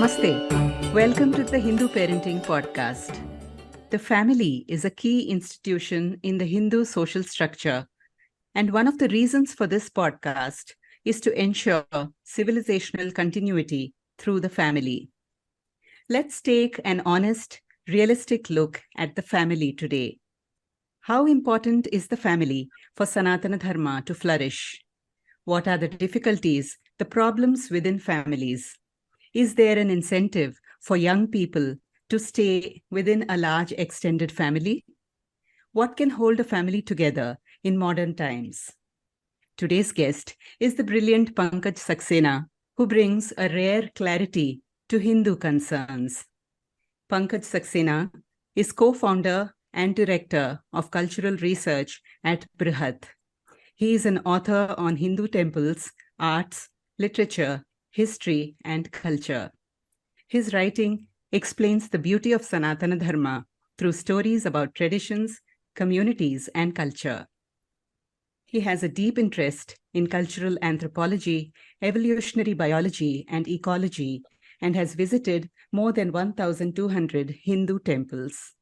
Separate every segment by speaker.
Speaker 1: Namaste. Welcome to the Hindu Parenting Podcast. The family is a key institution in the Hindu social structure, and one of the reasons for this podcast is to ensure civilizational continuity through the family. Let's take an honest, realistic look at the family today. How important is the family for Sanatana Dharma to flourish? What are the difficulties, the problems within families? Is there an incentive for young people to stay within a large extended family? What can hold a family together in modern times? Today's guest is the brilliant Pankaj Saxena, who brings a rare clarity to Hindu concerns. Pankaj Saxena is co-founder and director of cultural research at Brihat. He is an author on Hindu temples, arts, literature, history, and culture. His writing explains the beauty of Sanatana Dharma through stories about traditions, communities, and culture. He has a deep interest in cultural anthropology, evolutionary biology, and ecology, and has visited more than 1,200 Hindu temples.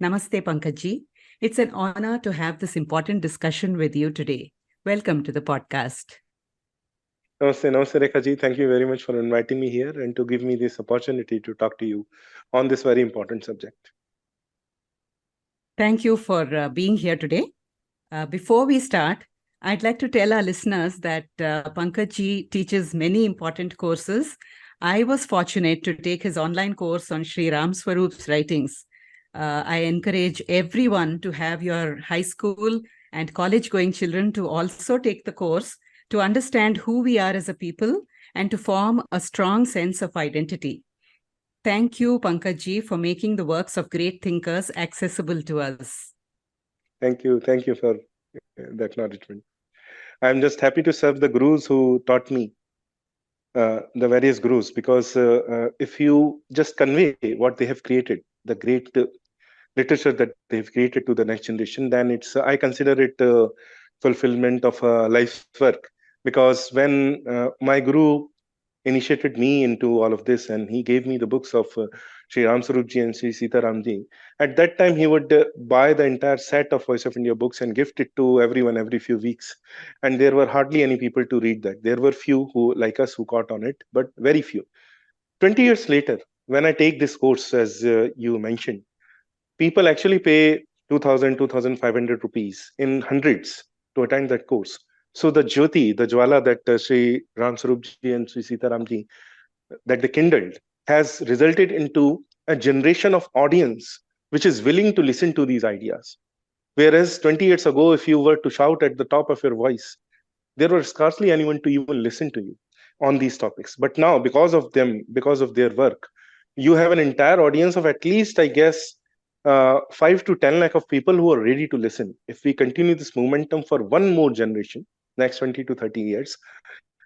Speaker 1: Namaste, Pankajji. It's an honor to have this important discussion with you today. Welcome to the podcast.
Speaker 2: Namaste, Rekha ji. Thank you very much for inviting me here and to give me this opportunity to talk to you on this very important subject.
Speaker 1: Thank you for being here today. Before we start, I'd like to tell our listeners that Pankaj ji teaches many important courses. I was fortunate to take his online course on Sri Ram Swarup's writings. I encourage everyone to have your high school and college-going children to also take the course to understand who we are as a people and to form a strong sense of identity. Thank you, Pankaj ji, for making the works of great thinkers accessible to us.
Speaker 2: Thank you for the acknowledgement. I'm just happy to serve the gurus who taught me, the various gurus, because if you just convey what they have created, the great literature that they've created to the next generation, then I consider it fulfillment of a life's work. Because when my guru initiated me into all of this and he gave me the books of Sri Ram Swarupji and Sri Sita Ramji, at that time he would buy the entire set of Voice of India books and gift it to everyone every few weeks. And there were hardly any people to read that. There were few who, like us, who caught on it, but very few. 20 years later, when I take this course, as you mentioned, people actually pay 2,000, 2,500 rupees in hundreds to attend that course. So the Jyoti, the Jwala that Sri Ram Swarupji and Sri Sita Ramji, that they kindled, has resulted into a generation of audience which is willing to listen to these ideas. Whereas 20 years ago, if you were to shout at the top of your voice, there was scarcely anyone to even listen to you on these topics. But now, because of them, because of their work, you have an entire audience of at least, I guess, 5 to 10 lakh of people who are ready to listen. If we continue this momentum for one more generation, next 20 to 30 years,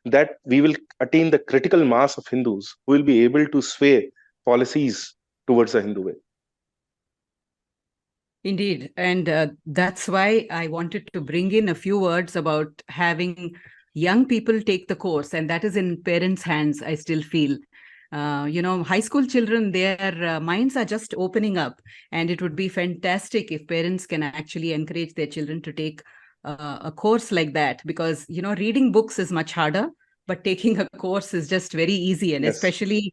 Speaker 2: that we will attain the critical mass of Hindus who will be able to sway policies towards the Hindu way.
Speaker 1: Indeed. And that's why I wanted to bring in a few words about having young people take the course. And that is in parents' hands, I still feel. High school children, their minds are just opening up. And it would be fantastic if parents can actually encourage their children to take a course like that. Because, reading books is much harder, but taking a course is just very easy. And especially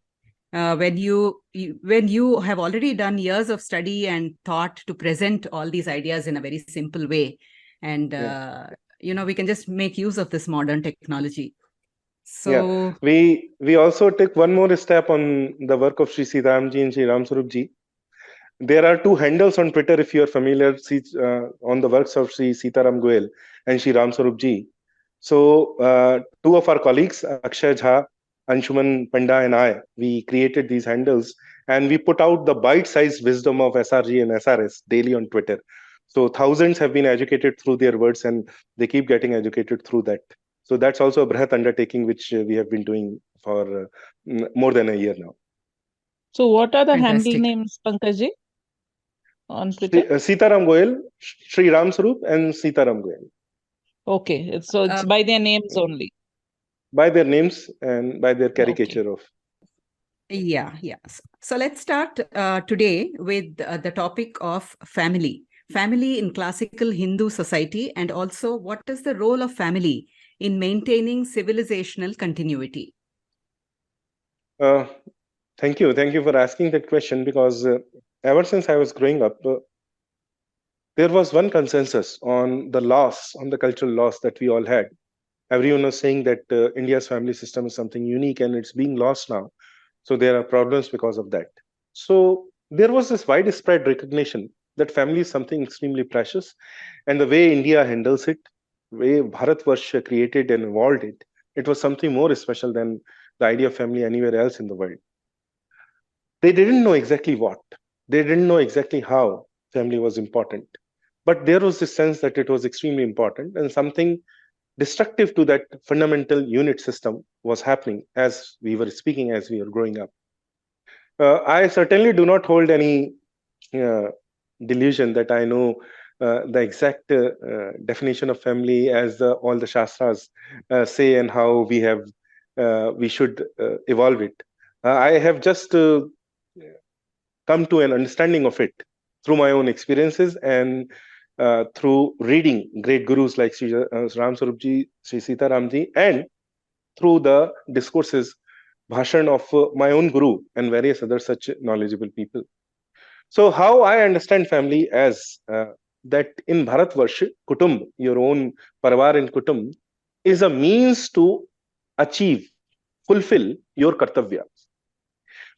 Speaker 1: when you have already done years of study and thought to present all these ideas in a very simple way. And, we can just make use of this modern technology. So
Speaker 2: we also took one more step on the work of Sri Sita Ramji and Sri Ram Swarupji. There are two handles on Twitter, if you are familiar, on the works of Sri Sitaram Goel and Sri Ram Swarupji. So two of our colleagues, Akshay Jha, Anshuman Panda and I, we created these handles and we put out the bite-sized wisdom of SRG and SRS daily on Twitter. So thousands have been educated through their words and they keep getting educated through that. So that's also a Brihat undertaking which we have been doing for more than a year now.
Speaker 3: So what are the handle names, Pankaj? On Twitter?
Speaker 2: Sitaram Goel, Sri Ram Swarup and Sitaram Goel.
Speaker 3: Okay, so it's by their names only.
Speaker 2: By their names and by their caricature of.
Speaker 1: Yeah, yeah. So let's start today with the topic of family. Family in classical Hindu society, and also what is the role of family in maintaining civilizational continuity?
Speaker 2: Uh, Thank you. Thank you for asking that question because ever since I was growing up, there was one consensus on the loss, on the cultural loss that we all had. Everyone was saying that India's family system is something unique and it's being lost now. So there are problems because of that. So there was this widespread recognition that family is something extremely precious, and the way India handles it, way Bharatvarsha created and evolved it, it was something more special than the idea of family anywhere else in the world. They didn't know exactly what, they didn't know exactly how family was important, but there was this sense that it was extremely important, and something destructive to that fundamental unit system was happening as we were speaking, as we were growing up. I certainly do not hold any uh, delusion that I know the exact definition of family as all the shastras say, and how we should evolve it. I have just come to an understanding of it through my own experiences and through reading great gurus like Sri Ram Sarupji, Sri Sita Ramji, and through the discourses, bhashan of my own guru and various other such knowledgeable people. So, how I understand family as that in Bharatvarsh, Kutumb, your own Parivar in Kutumb, is a means to achieve, fulfill your Kartavya.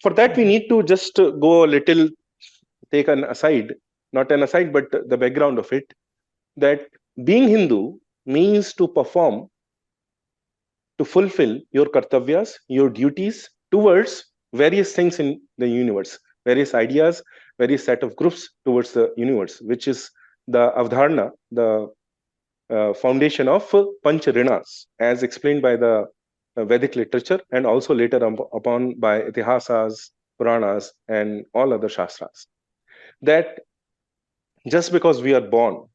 Speaker 2: For that, we need to just go a little, take an aside, not an aside, but the background of it, that being Hindu means to perform, to fulfill your kartavyas, your duties towards various things in the universe, various ideas, various set of groups towards the universe, which is the avdharna, the foundation of Panch Rna-s, as explained by the Vedic literature and also later upon by Itihasas, Puranas, and all other Shastras. That just because we are born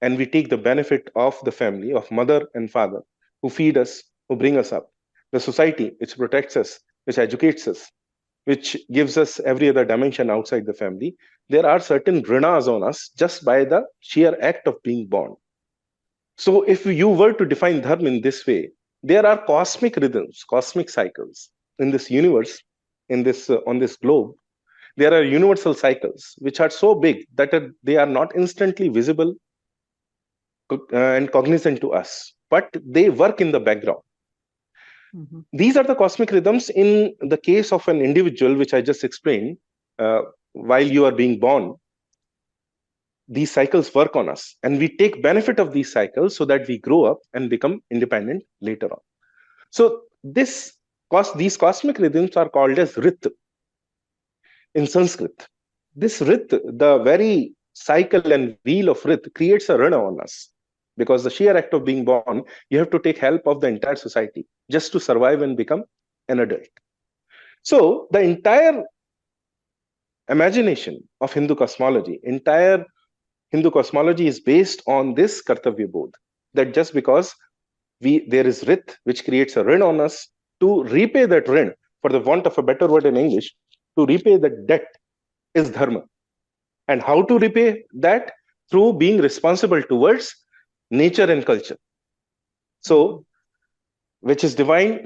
Speaker 2: and we take the benefit of the family, of mother and father, who feed us, who bring us up, the society which protects us, which educates us, which gives us every other dimension outside the family, there are certain rinas on us just by the sheer act of being born. So, if you were to define dharma in this way, there are cosmic rhythms, cosmic cycles in this universe, in this on this globe. There are universal cycles which are so big that they are not instantly visible and cognizant to us, but they work in the background.
Speaker 1: Mhm.
Speaker 2: These are the cosmic rhythms in the case of an individual, which I just explained. While you are being born, these cycles work on us, and we take benefit of these cycles so that we grow up and become independent later on. So these cosmic rhythms are called as rit in Sanskrit. This rit, the very cycle and wheel of rit, creates a run on us, because the sheer act of being born, you have to take help of the entire society just to survive and become an adult. So the entire imagination of Hindu cosmology, entire Hindu cosmology is based on this Kartavya Bodh, that just because there is rit which creates a rin on us, to repay that rin, for the want of a better word in English, to repay that debt is dharma. And how to repay that? Through being responsible towards nature and culture. So, which is defined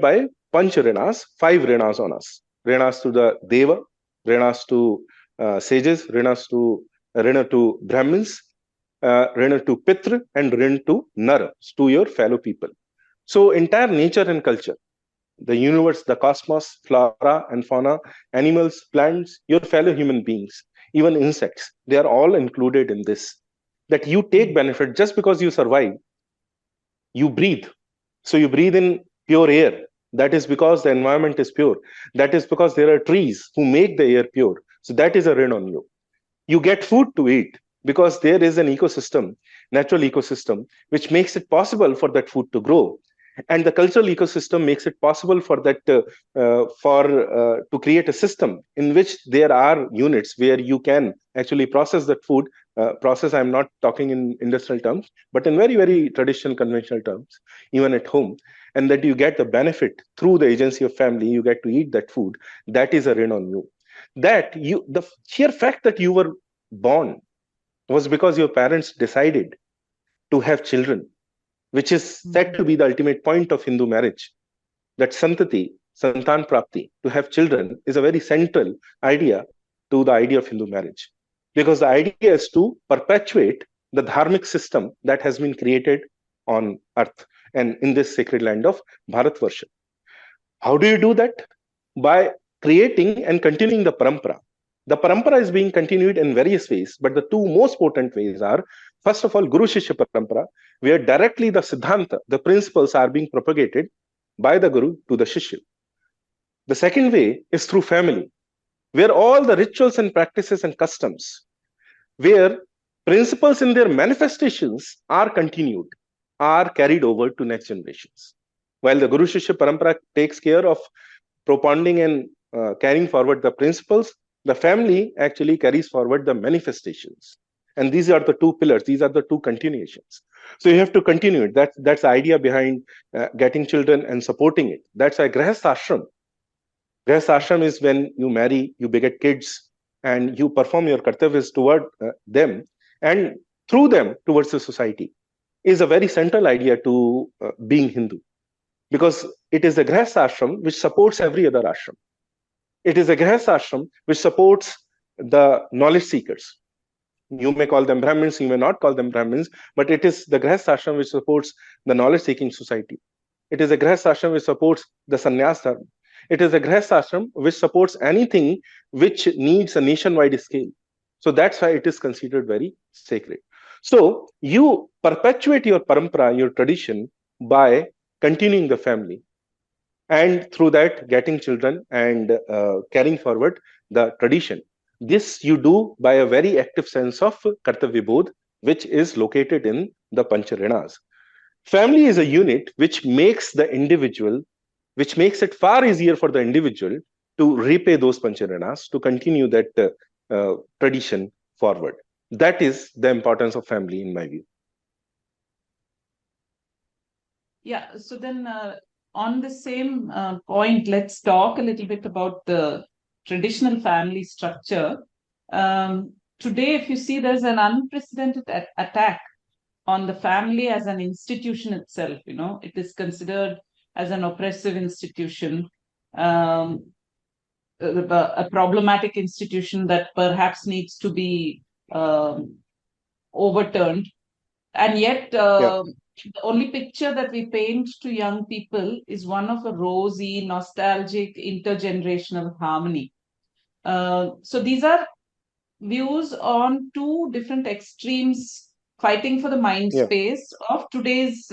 Speaker 2: by Panch Rna-s, 5 Rnas on us. Rnas to the Deva, Rnas to sages, Rina to Brahmins, Rina to Pitra, and Rin to Nar, to your fellow people. So entire nature and culture, the universe, the cosmos, flora and fauna, animals, plants, your fellow human beings, even insects, they are all included in this. That you take benefit just because you survive, you breathe. So you breathe in pure air. That is because the environment is pure. That is because there are trees who make the air pure. So that is a rain on you. You get food to eat because there is an ecosystem, natural ecosystem, which makes it possible for that food to grow. And the cultural ecosystem makes it possible for that to create a system in which there are units where you can actually process that food process. I'm not talking in industrial terms, but in very, very traditional, conventional terms, even at home, and that you get the benefit through the agency of family, you get to eat that food, that is a rain on you. The sheer fact that you were born was because your parents decided to have children, which is said to be the ultimate point of Hindu marriage. That santati, santan prapti, to have children, is a very central idea to the idea of Hindu marriage. Because the idea is to perpetuate the dharmic system that has been created on earth and in this sacred land of Bharatvarsha. How do you do that? By creating and continuing the parampara. The parampara is being continued in various ways, but the two most potent ways are, first of all, Guru Shishya parampara, where directly the Siddhanta, the principles, are being propagated by the Guru to the Shishya. The second way is through family, where all the rituals and practices and customs, where principles in their manifestations are continued, are carried over to next generations. While the Guru Shishya parampara takes care of propounding and carrying forward the principles, the family actually carries forward the manifestations. And these are the two pillars, these are the two continuations. So you have to continue it. That's the idea behind getting children and supporting it. That's why Grihasthashram. Grihasthashram is when you marry, you beget kids, and you perform your kartavyas toward them, and through them towards the society, is a very central idea to being Hindu. Because it is the Grihasthashram which supports every other ashram. It is the Grihasthashram which supports the knowledge seekers. You may call them Brahmins, you may not call them Brahmins, but it is the Grihasthashram which supports the knowledge-seeking society. It is a Grihasthashram which supports the Sannyas Dharma. It is a Grihasthashram which supports anything which needs a nationwide scale. So that's why it is considered very sacred. So you perpetuate your parampara, your tradition, by continuing the family, and through that getting children and carrying forward the tradition. This you do by a very active sense of Kartavya Bodh, which is located in the Panch Rna-s. Family is a unit which makes the individual, which makes it far easier for the individual to repay those Panch Rna-s, to continue that tradition forward. That is the importance of family, in my view.
Speaker 3: Yeah, so then on the same point, let's talk a little bit about the traditional family structure. Today, if you see, there's an unprecedented attack on the family as an institution itself. You know, it is considered as an oppressive institution, a problematic institution that perhaps needs to be overturned. And yet, the only picture that we paint to young people is one of a rosy, nostalgic, intergenerational harmony. So these are views on two different extremes fighting for the mind space of today's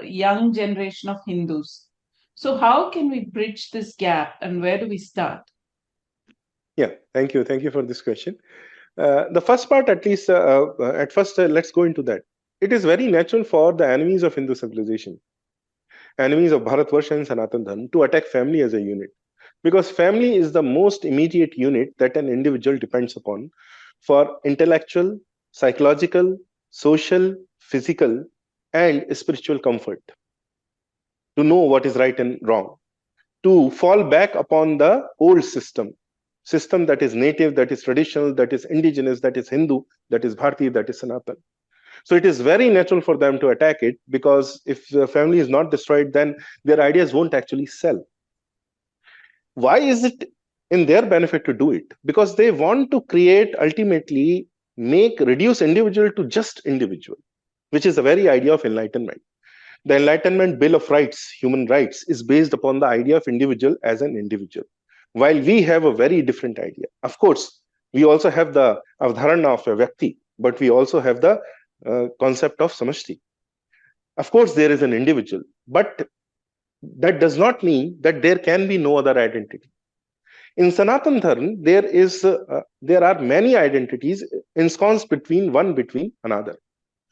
Speaker 3: young generation of Hindus. So how can we bridge this gap, and where do we start?
Speaker 2: Yeah, thank you. Thank you for this question. The first part, at least, at first, let's go into that. It is very natural for the enemies of Hindu civilization, enemies of Bharatvarsha and Sanatana Dharma, to attack family as a unit. Because family is the most immediate unit that an individual depends upon for intellectual, psychological, social, physical, and spiritual comfort, to know what is right and wrong, to fall back upon the old system that is native, that is traditional, that is indigenous, that is Hindu, that is Bharati, that is Sanatan. So it is very natural for them to attack it, because if the family is not destroyed, then their ideas won't actually sell. Why is it in their benefit to do it? Because they want to create, ultimately reduce individual to just individual, which is the very idea of enlightenment. The Enlightenment Bill of Rights, human rights, is based upon the idea of individual as an individual, while we have a very different idea. Of course, we also have the avdharana of a vyakti, but we also have the concept of samashti. Of course, there is an individual, but that does not mean that there can be no other identity. In Sanatana Dharma, there are many identities ensconced between another.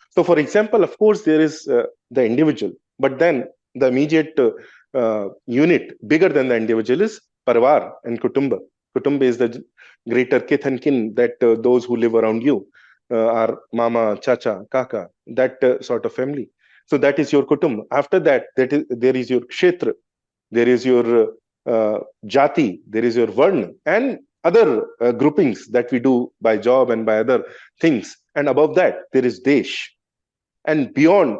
Speaker 2: So, for example, of course, there is the individual, but then the immediate unit bigger than the individual is parivar and kutumba. Kutumba is the greater kith and kin, that those who live around you. our mama, chacha, kaka, that sort of family. So that is your kutum. After that, there is your kshetra, there is your jati, there is your varna, and other groupings that we do by job and by other things. And above that, there is desh. And beyond,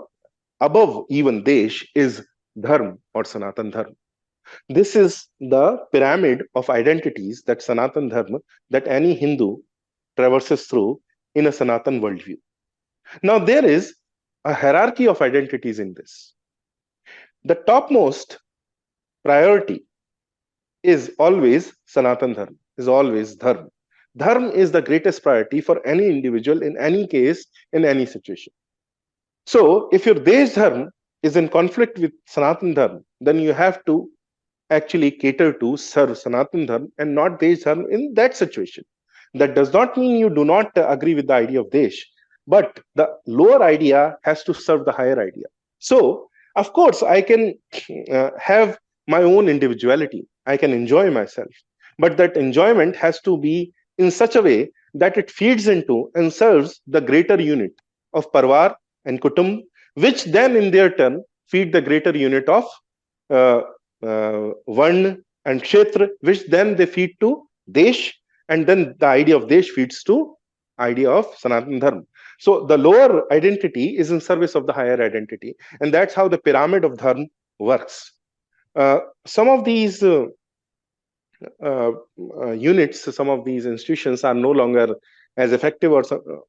Speaker 2: above even desh, is dharma or Sanatan Dharma. This is the pyramid of identities that Sanatan Dharma, that any Hindu traverses through in a Sanatan worldview. Now, there is a hierarchy of identities in this. The topmost priority is always Sanatan Dharma, is always Dharma. Dharma is the greatest priority for any individual in any case, in any situation. So, if your Desh Dharma is in conflict with Sanatan Dharma, then you have to actually cater to serve Sanatan Dharma and not Desh Dharma in that situation. That does not mean you do not agree with the idea of Desh, but the lower idea has to serve the higher idea. So, of course, I can have my own individuality. I can enjoy myself. But that enjoyment has to be in such a way that it feeds into and serves the greater unit of Parvar and Kutum, which then in their turn feed the greater unit of Varn and Kshetra, which then they feed to Desh, and then the idea of Desh feeds to idea of Sanatan Dharma. So the lower identity is in service of the higher identity, and that's how the pyramid of Dharma works. Some of these units, some of these institutions are no longer as effective, or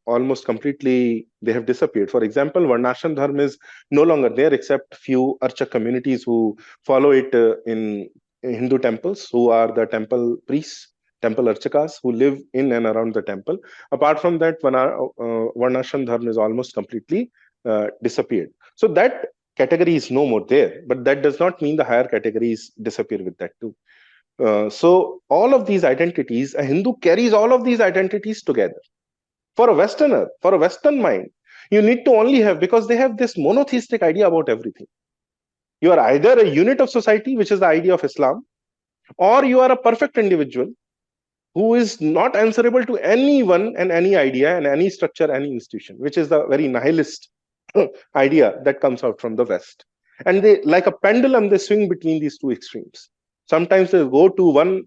Speaker 2: almost completely they have disappeared. For example, Varnashrama Dharma is no longer there, except few Archak communities who follow it in Hindu temples, who are the temple priests, temple Archakas, who live in and around the temple. Apart from that, Varnashrama Dharma is almost completely disappeared. So that category is no more there, but that does not mean the higher categories disappear with that too. So all of these identities, a Hindu carries all of these identities together. For a Westerner, for a Western mind, you need to only have, because they have this monotheistic idea about everything. You are either a unit of society, which is the idea of Islam, or you are a perfect individual who is not answerable to anyone and any idea and any structure, any institution, which is the very nihilist idea that comes out from the West. And they, like a pendulum, they swing between these two extremes. Sometimes they go to one,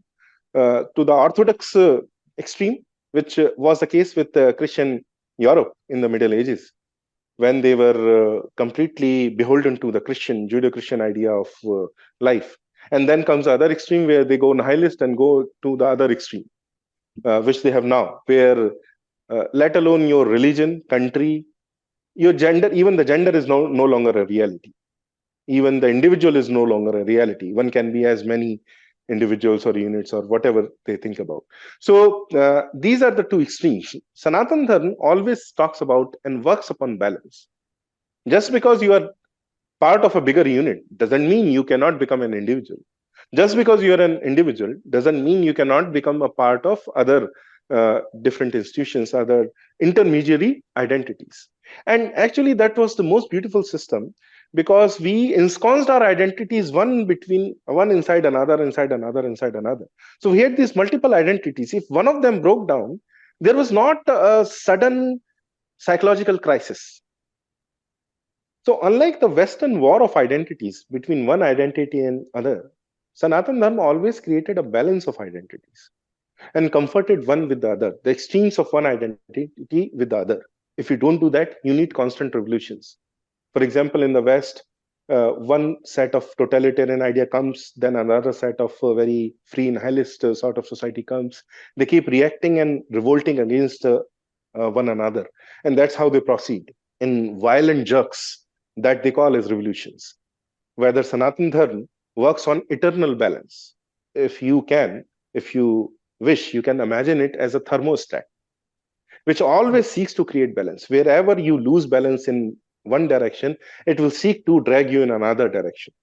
Speaker 2: to the Orthodox extreme, which was the case with Christian Europe in the Middle Ages, when they were completely beholden to the Christian, Judeo-Christian idea of life. And then comes the other extreme, where they go nihilist and go to the other extreme, which they have now, where let alone your religion, country, your gender, even the gender is no longer a reality. Even the individual is no longer a reality. One can be as many individuals or units or whatever they think about. So these are the two extremes. Sanatan Dharma always talks about and works upon balance. Just because you are part of a bigger unit doesn't mean you cannot become an individual. Just because you are an individual doesn't mean you cannot become a part of other different institutions, other intermediary identities. And actually, that was the most beautiful system, because we ensconced our identities one inside another, inside another, inside another. So we had these multiple identities. If one of them broke down, there was not a sudden psychological crisis. So unlike the Western war of identities between one identity and other, Sanatan Dharma always created a balance of identities and comforted one with the other, the extremes of one identity with the other. If you don't do that, you need constant revolutions. For example, in the West, one set of totalitarian idea comes, then another set of very free nihilist sort of society comes. They keep reacting and revolting against one another. And that's how they proceed in violent jerks that they call as revolutions. Whether Sanatan Dharma works on eternal balance. If you wish, you can imagine it as a thermostat, which always seeks to create balance. Wherever you lose balance in one direction, it will seek to drag you in another direction.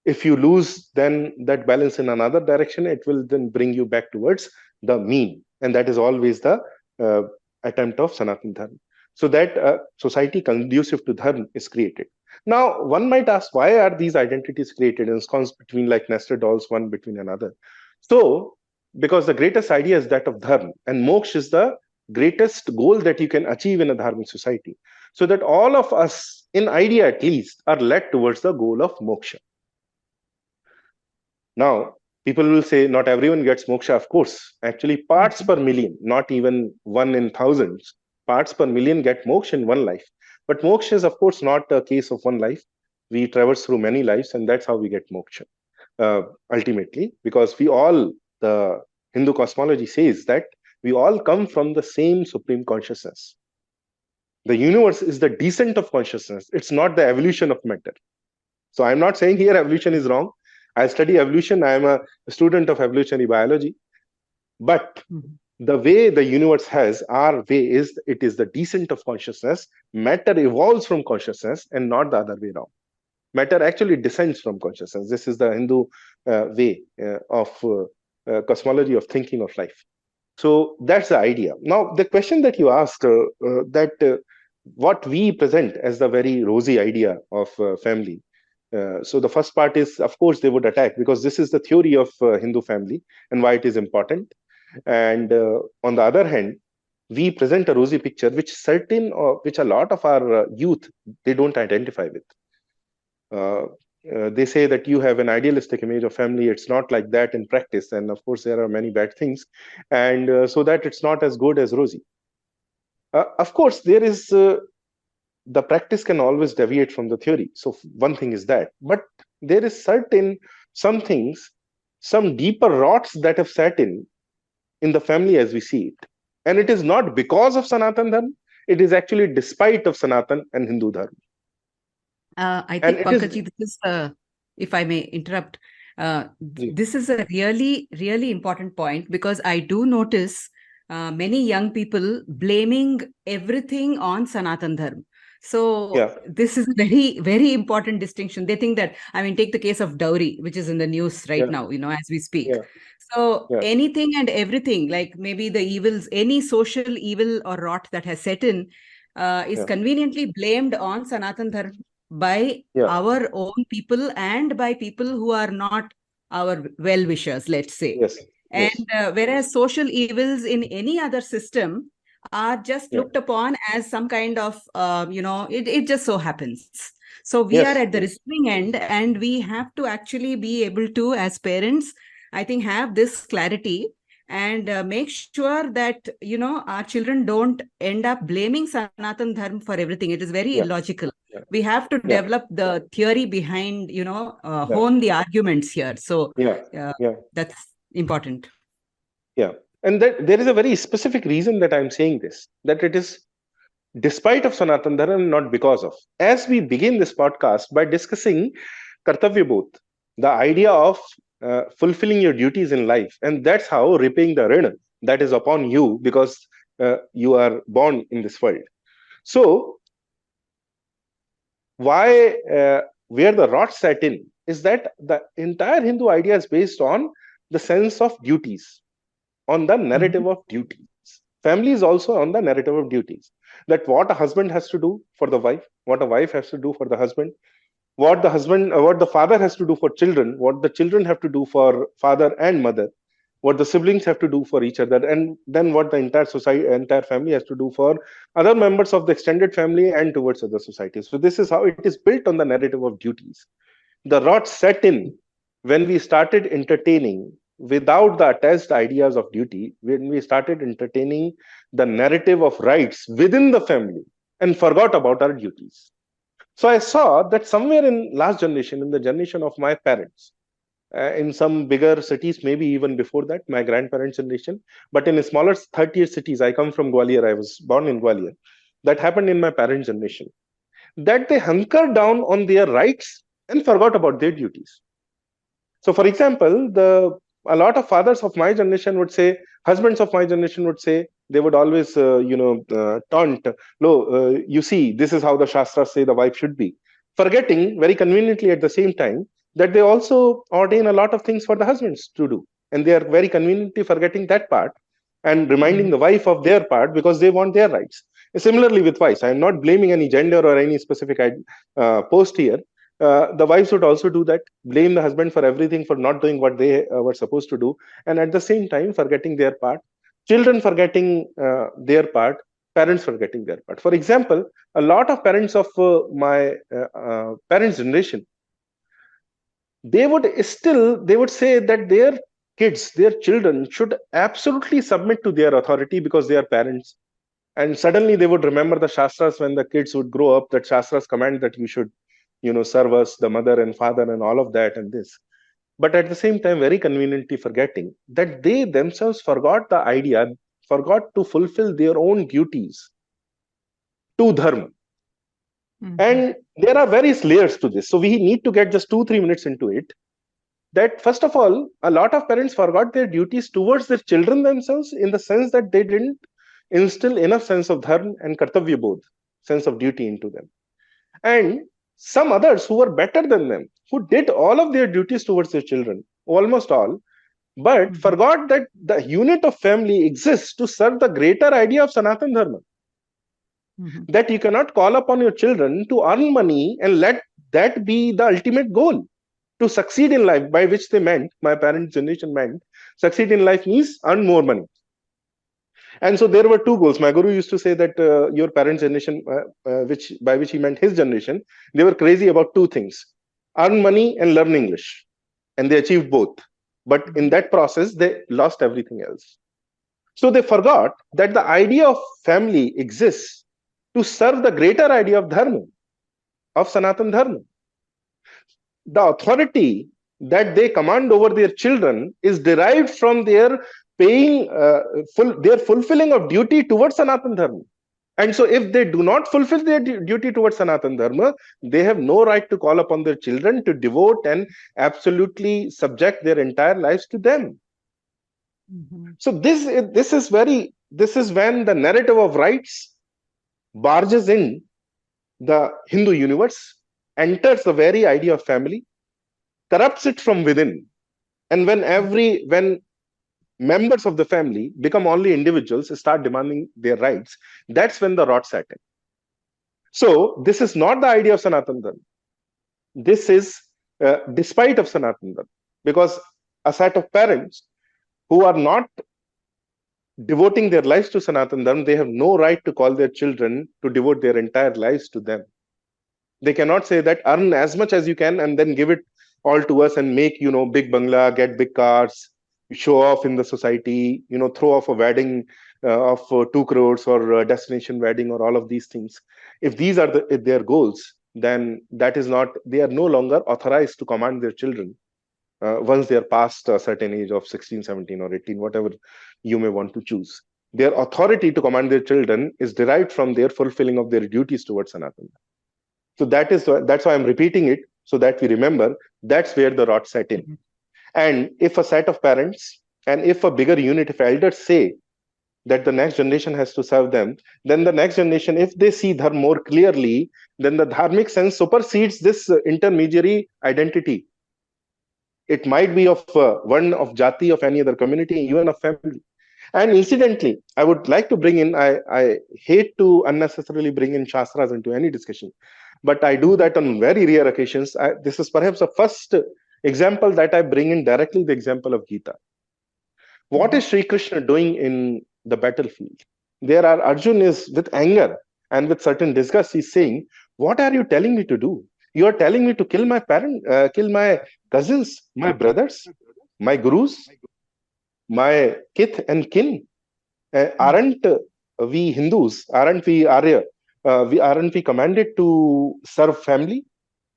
Speaker 2: If you lose then that balance in another direction, it will then bring you back towards the mean. And that is always the attempt of Sanatan Dharma. So that society conducive to Dharma is created. Now, one might ask, why are these identities created ensconced between like nested dolls, one between another? So, because the greatest idea is that of Dharma, and moksha is the greatest goal that you can achieve in a dharmic society, so that all of us, in idea at least, are led towards the goal of moksha. Now, people will say not everyone gets moksha. Of course, actually, parts per million, not even one in thousands, parts per million get moksha in one life. But moksha is, of course, not a case of one life. We traverse through many lives, and that's how we get moksha ultimately, because we all, the Hindu cosmology says that we all come from the same supreme consciousness. The universe is the descent of consciousness. It's not the evolution of matter. So I'm not saying here evolution is wrong. I study evolution. I am a student of evolutionary biology. But the way the universe has, our way is, it is the descent of consciousness. Matter evolves from consciousness and not the other way around. Matter actually descends from consciousness. This is the Hindu way of cosmology of thinking of life. So that's the idea. Now, the question that you asked, that what we present as the very rosy idea of family. So the first part is, of course, they would attack, because this is the theory of Hindu family and why it is important. And on the other hand, we present a rosy picture which a lot of our youth, they don't identify with. They say that you have an idealistic image of family. It's not like that in practice. And of course, there are many bad things. And so that it's not as good as rosy. Of course, there is the practice can always deviate from the theory. So one thing is that. But there is some things, some deeper rots that have sat in the family as we see it. And it is not because of Sanatana Dharma. It is actually despite of Sanatana and Hindu Dharma.
Speaker 1: I think, Pankaj, this is, if I may interrupt, this is a really, really important point, because I do notice many young people blaming everything on Sanatana Dharma. So this is a very, very important distinction. They think that, I mean, take the case of dowry, which is in the news right now, as we speak. So anything and everything, like maybe the evils, any social evil or rot that has set in is conveniently blamed on Sanatana Dharma by our own people and by people who are not our well-wishers, let's say. And whereas social evils in any other system are just looked upon as some kind of, it just so happens. So we are at the receiving end, and we have to actually be able to, as parents, I think, have this clarity and make sure that, our children don't end up blaming Sanatana Dharma for everything. It is very illogical. We have to develop the theory behind, hone the arguments here. So that's important.
Speaker 2: Yeah. And that there is a very specific reason that I'm saying this, that it is despite of Sanatana Dharma, not because of. As we begin this podcast by discussing Kartavyabodh, the idea of fulfilling your duties in life, and that's how repaying the rina that is upon you, because you are born in this world. So why where the rot set in is that the entire Hindu idea is based on the sense of duties, on the narrative of duties. Family is also on the narrative of duties, that what a husband has to do for the wife, what a wife has to do for the husband, what the father has to do for children, what the children have to do for father and mother, what the siblings have to do for each other, and then what the entire society, entire family has to do for other members of the extended family and towards other societies. So this is how it is built on the narrative of duties. The rot set in when we started entertaining without the attached ideas of duty, when we started entertaining the narrative of rights within the family and forgot about our duties. So I saw that somewhere in last generation, in the generation of my parents, in some bigger cities, maybe even before that, my grandparents' generation, but in smaller 30 cities, I come from Gwalior, I was born in Gwalior, that happened in my parents' generation, that they hunkered down on their rights and forgot about their duties. So for example, a lot of fathers of my generation would say, husbands of my generation would say, they would always, taunt, you see, this is how the Shastras say the wife should be. Forgetting very conveniently at the same time that they also ordain a lot of things for the husbands to do. And they are very conveniently forgetting that part and reminding the wife of their part because they want their rights. Similarly with wives, I'm not blaming any gender or any specific post here. The wives would also do that, blame the husband for everything, for not doing what they were supposed to do, and at the same time forgetting their part. children forgetting their part, parents forgetting their part. For example, a lot of parents of my parents' generation, they would say that their kids, their children should absolutely submit to their authority because they are parents. And suddenly they would remember the Shastras when the kids would grow up, that Shastras command that you should, serve us, the mother and father and all of that and this. But at the same time, very conveniently forgetting that they themselves forgot to fulfill their own duties to dharma. And there are various layers to this. So we need to get just 2-3 minutes into it. That first of all, a lot of parents forgot their duties towards their children themselves, in the sense that they didn't instill enough sense of dharma and Kartavya Bodh, sense of duty, into them. And some others who were better than them, who did all of their duties towards their children, almost all, but forgot that the unit of family exists to serve the greater idea of Sanatana Dharma. That you cannot call upon your children to earn money and let that be the ultimate goal. To succeed in life, by which they meant, my parents' generation meant, succeed in life means earn more money. And so there were two goals. My guru used to say that your parents' generation, by which he meant his generation, they were crazy about two things: earn money and learn English. And they achieved both. But in that process, they lost everything else. So they forgot that the idea of family exists to serve the greater idea of dharma, of Sanatana Dharma. The authority that they command over their children is derived from their their fulfilling of duty towards Sanatana Dharma. And so if they do not fulfill their duty towards Sanatana Dharma, they have no right to call upon their children to devote and absolutely subject their entire lives to them. So this is when the narrative of rights barges in the Hindu universe, enters the very idea of family, corrupts it from within. And when members of the family become only individuals, start demanding their rights, that's when the rot set in. So this is not the idea of Sanatana Dharma. This is despite of Sanatana Dharma, because a set of parents who are not devoting their lives to Sanatana Dharma, they have no right to call their children to devote their entire lives to them. They cannot say that earn as much as you can and then give it all to us and make, big bangla, get big cars, show off in the society, throw off a wedding of 2 crores or a destination wedding or all of these things. If these are their goals, then they are no longer authorized to command their children once they are past a certain age of 16, 17 or 18, whatever you may want to choose. Their authority to command their children is derived from their fulfilling of their duties towards Sanatana. So that's why I'm repeating it, so that we remember that's where the rot set in. And if a set of parents and if a bigger unit, if elders say that the next generation has to serve them, then the next generation, if they see dharma more clearly, then the dharmic sense supersedes this intermediary identity. It might be of one, of jati, of any other community, even of family. And incidentally, I would like to bring in, I hate to unnecessarily bring in Shastras into any discussion, but I do that on very rare occasions. This is perhaps the first example that I bring in directly, the example of Gita. What is Sri Krishna doing in the battlefield? There are Arjun is with anger and with certain disgust. He's saying, what are you telling me to do? You are telling me to kill my kill my cousins, my brothers, my gurus, my kith and kin. Aren't we Hindus, aren't we Arya, aren't we commanded to serve family,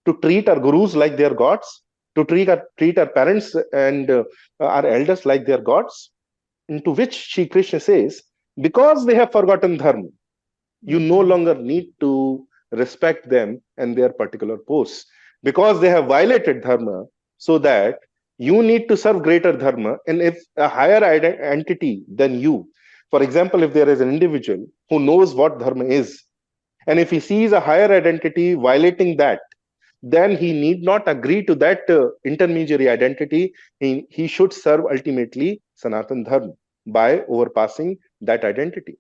Speaker 2: to treat our gurus like their gods, to treat our parents and our elders like their gods? Into which Shri Krishna says, because they have forgotten dharma, you no longer need to respect them and their particular posts, because they have violated dharma, so that you need to serve greater dharma. And if a higher entity than you, for example, if there is an individual who knows what dharma is, and if he sees a higher identity violating that, then he need not agree to that intermediary identity. He should serve ultimately Sanatana Dharma by overpassing that identity.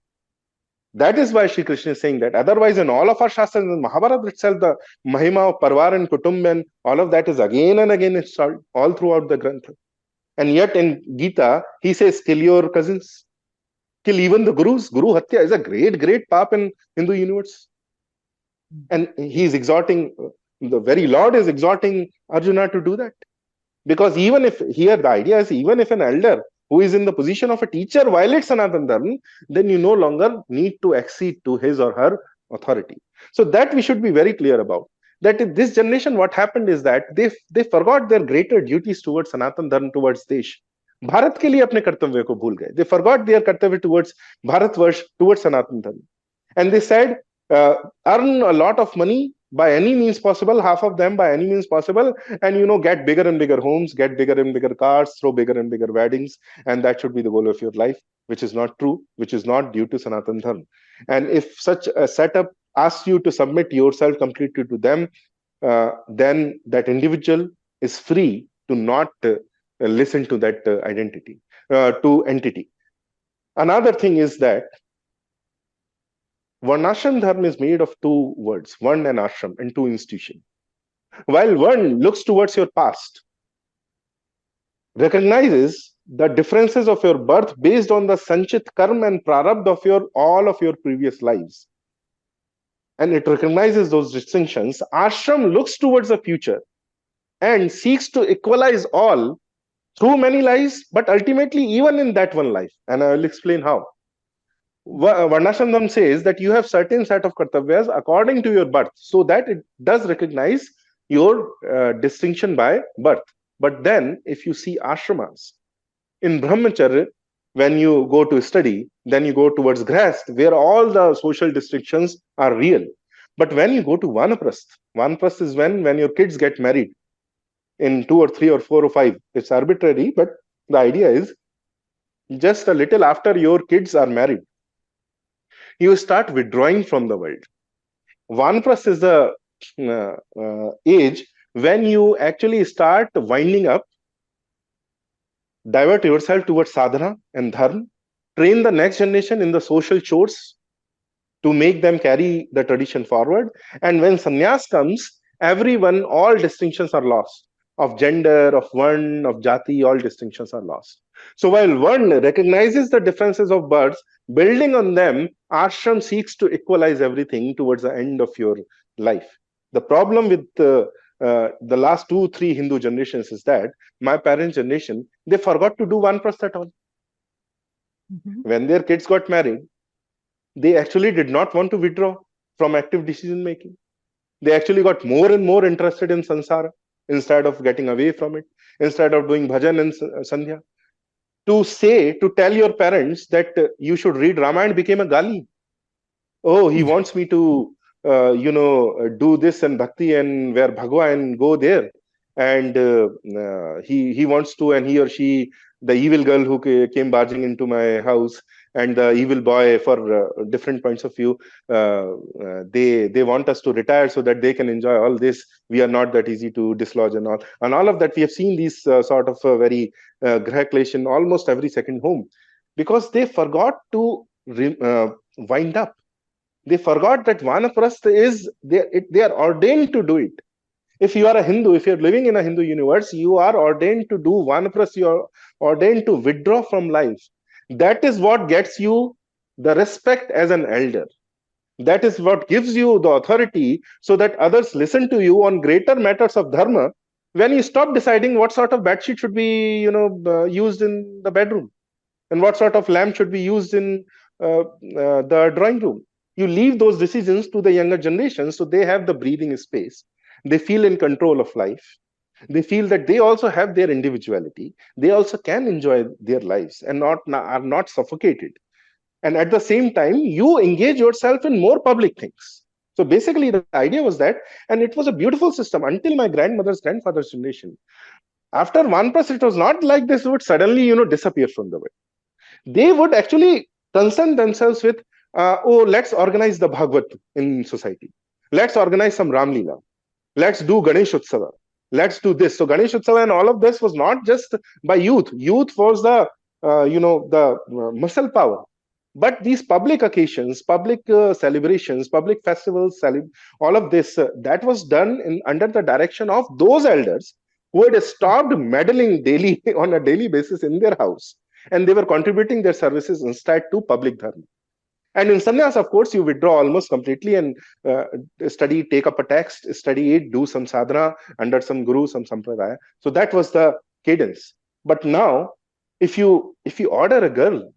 Speaker 2: That is why Shri Krishna is saying that. Otherwise, in all of our Shastras, in Mahabharata itself, the Mahima of Parvar and Kutumb and all of that is again and again installed all throughout the Grantha. And yet in Gita, he says, kill your cousins, kill even the gurus. Guru Hatya is a great paap in Hindu universe. And he's exhorting, the very Lord is exhorting Arjuna to do that. Because even if, here the idea is, even if an elder who is in the position of a teacher violates Sanatana Dharma, then you no longer need to accede to his or her authority. So that we should be very clear about. That in this generation, what happened is that they forgot their greater duties towards Sanatana Dharma, towards Desh. Bharat के लिए अपने कर्तव्य को भूल गए. They forgot their कर्तव्य towards Bharatvarsh, towards Sanatana Dharma. And they said, earn a lot of money by any means possible, half of them by any means possible, and get bigger and bigger homes, get bigger and bigger cars, throw bigger and bigger weddings, and that should be the goal of your life, which is not true, which is not due to Sanatana Dharma. And if such a setup asks you to submit yourself completely to them, then that individual is free to not listen to that entity. Another thing is that Varnashrama Dharma is made of two words, Varn and Ashram, and two institutions. While Varn looks towards your past, recognizes the differences of your birth based on the sanchit karma and prarabdha of all of your previous lives, and it recognizes those distinctions. Ashram looks towards the future and seeks to equalize all through many lives, but ultimately even in that one life. And I will explain how. Varnashrama Dharma says that you have certain set of kartavyas according to your birth, so that it does recognize your distinction by birth. But then if you see ashramas, in brahmacharya, when you go to study, then you go towards grihastha, where all the social distinctions are real. But when you go to vanaprastha is when your kids get married in 2 or 3 or 4 or 5. It's arbitrary, but the idea is just a little after your kids are married, you start withdrawing from the world. Vanaprastha is the age when you actually start winding up, divert yourself towards sadhana and dharma, train the next generation in the social chores to make them carry the tradition forward. And when sannyas comes, everyone, all distinctions are lost. Of gender, of varn, of jati, all distinctions are lost. So while varn recognizes the differences of births, building on them, ashram seeks to equalize everything towards the end of your life. The problem with the last 2-3 Hindu generations is that my parents' generation, they forgot to do vanaprastha at all. When their kids got married, they actually did not want to withdraw from active decision making. They actually got more and more interested in sansara instead of getting away from it, instead of doing bhajan and sandhya. To tell your parents that you should read Ramayana became a gali. Oh, he wants me to do this and bhakti and wear bhagwa and go there. And he wants to, and he or she, the evil girl who came barging into my house, and the evil boy, for different points of view, they want us to retire so that they can enjoy all this. We are not that easy to dislodge and all of that. We have seen these sort of very grah clash in almost every second home, because they forgot to wind up. They forgot that vanaprastha is, they are ordained to do it. If you are a Hindu, if you're living in a Hindu universe, you are ordained to do vanaprastha, you are ordained to withdraw from life. That is what gets you the respect as an elder. That is what gives you the authority so that others listen to you on greater matters of dharma, when you stop deciding what sort of bedsheet should be used in the bedroom and what sort of lamp should be used in the drawing room. You leave those decisions to the younger generation, so they have the breathing space. They feel in control of life. They feel that they also have their individuality. They also can enjoy their lives and are not suffocated. And at the same time, you engage yourself in more public things. So basically, the idea was that, and it was a beautiful system until my grandmother's grandfather's generation. After vanaprastha, it was not like this would suddenly, disappear from the world. They would actually concern themselves with, let's organize the Bhagavad in society. Let's organize some Ram Leela. Let's do Ganesh Utsava. Let's do this. So Ganesh Utsava and all of this was not just by youth. Youth was the muscle power. But these public occasions, public celebrations, public festivals, all of this, that was done under the direction of those elders who had stopped meddling daily on a daily basis in their house and they were contributing their services instead to public dharma. And in sannyas, of course, you withdraw almost completely and study, take up a text, study it, do some sadhana under some guru, some sampradaya. So that was the cadence. But now, if you order a girl